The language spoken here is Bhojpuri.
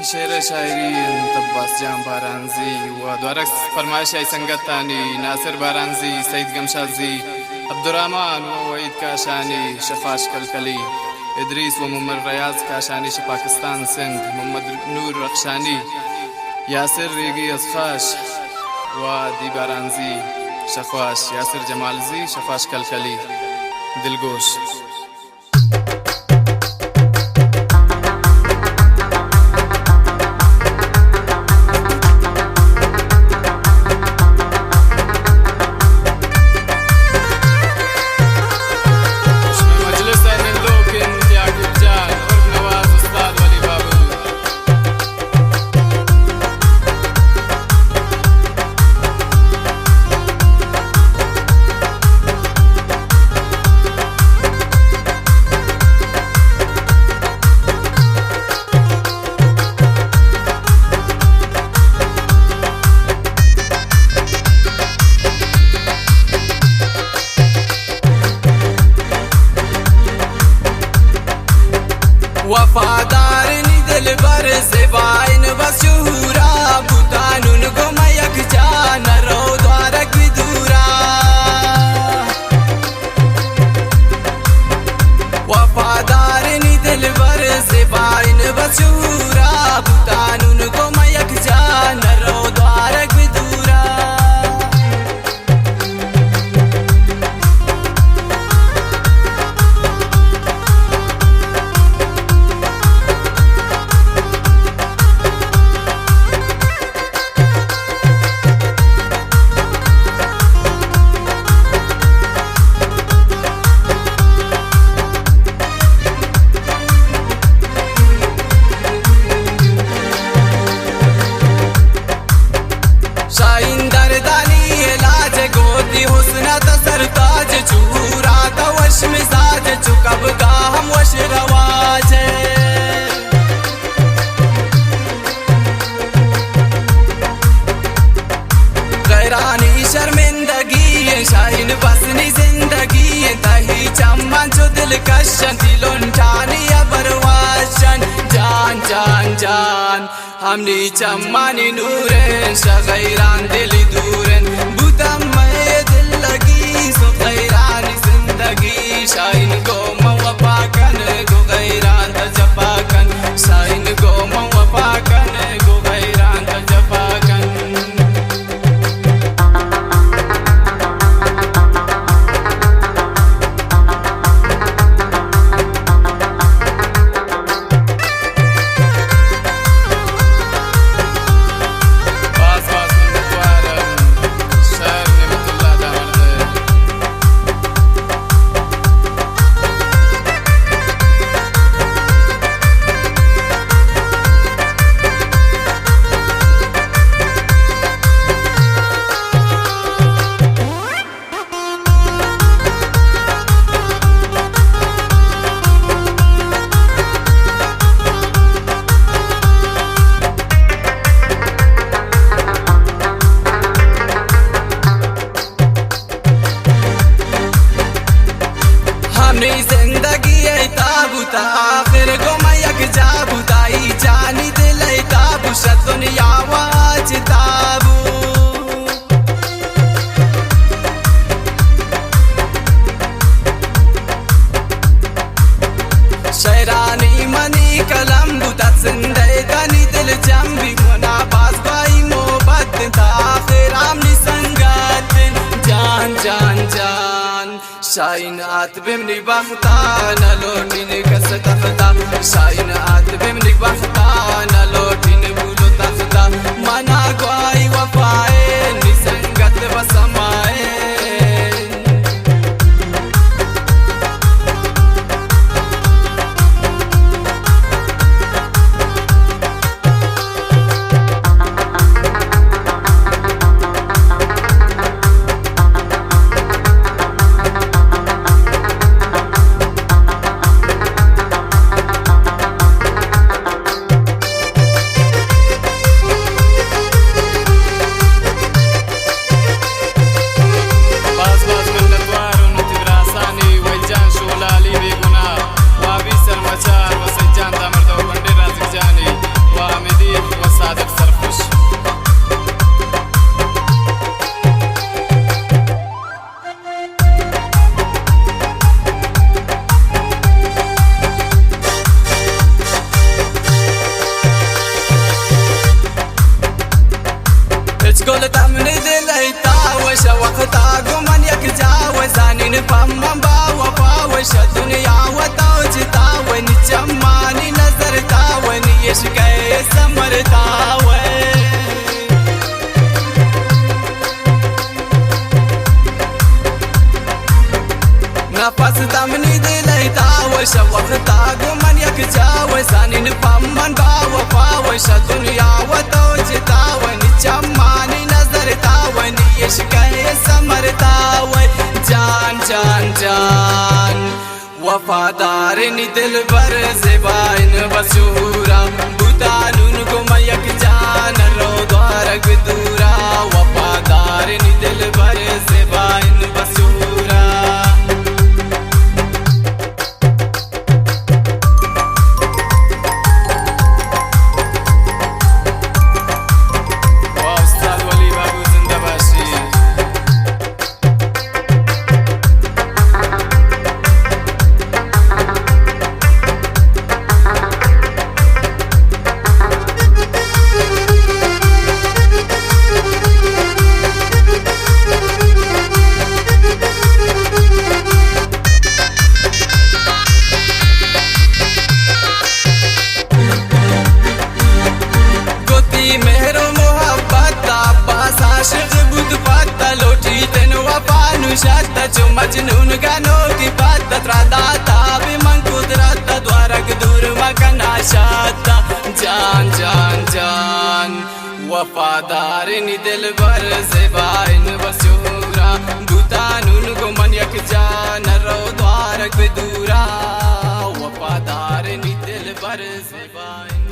शेर शायरी तब्बास जाम बारानजी व द्वारक्स फरमाइश संगतानी नासिर बारानजी सईद गमशाजी अब्दुर्रहमान व वईद काशानी शफाश कलकली इदरीस व मोहम्मद रियाज काशानी श पाकिस्तान सिंध मोहम्मद नूर रखशानी यासिर रेगी असखाश व दी बारानजी शफाश यासिर जमालजी शफाश कलकली दिलगोश वफादार दिल बर से बाइन बसूरा बुतानुन को मयक जान रो द्वारक दूरा वफादार दिल बर से बाइन बसूरा बुतानुन को मयक जान रो द्वारक दूरा सरताज चूरा तवश मिजाज चुकब गा हम वश रवाज गैरानी शर्मिंदगी शाहीन बसनी जिंदगी तही चम्मन जो दिल कशन दिलों जानी अबरवाशन जान जान जान हमनी चम्मानी नूरें शगैरान दिल दूरें बुतम लगी सो गैरानी जिंदगी शाइन को मवपाकन गो गैरान जपाकन शाइन को मवपाकन गो गैरान जपाकन जिंदगी ताबूता आखिर को मयक जाबूताई जानी दिल ताबू दुनिया आवाज ताबू शैरानी मनी कलम बुता जिंदे तनी दिल जम्बी मना पास भाई मोहब्बत ताखिर आमनी संगत जान जान जान शाइन आत बिमनी बख्ता न लोटिन कस तख्ता शाइन आत बिमनी बख्ता न लोटिन बुलो तख्ता मना ग्वाई वफाए निसंगत बसमाए हमेशा दुनिया व तो जितावनी चम्मानी नजर तावनी इश्क है समरतावै जान जान जान वफादार नि दिलबर ज़ेबाइन बसूरा बुतानुन को मयक जान रो द्वारक दूरा वफादार नि दिलबर ज़ेबाइन बसूरा उस्ताद वली बाबू जिंदाबाशी मेहरो मोहब्बत अब्बास आशिक बुद पत्ता लोटी तेन वफानु शत्ता जो मजनून गानो की बात त्रादाता भी मन कुदरत द्वारक दूर मकना शाता जान जान जान वफादार नि दिलबर ज़ेबाइन बसूरा बुतानुन को मन यक जान रो द्वारक दूरा वफादार नि दिलबर ज़ेबाइन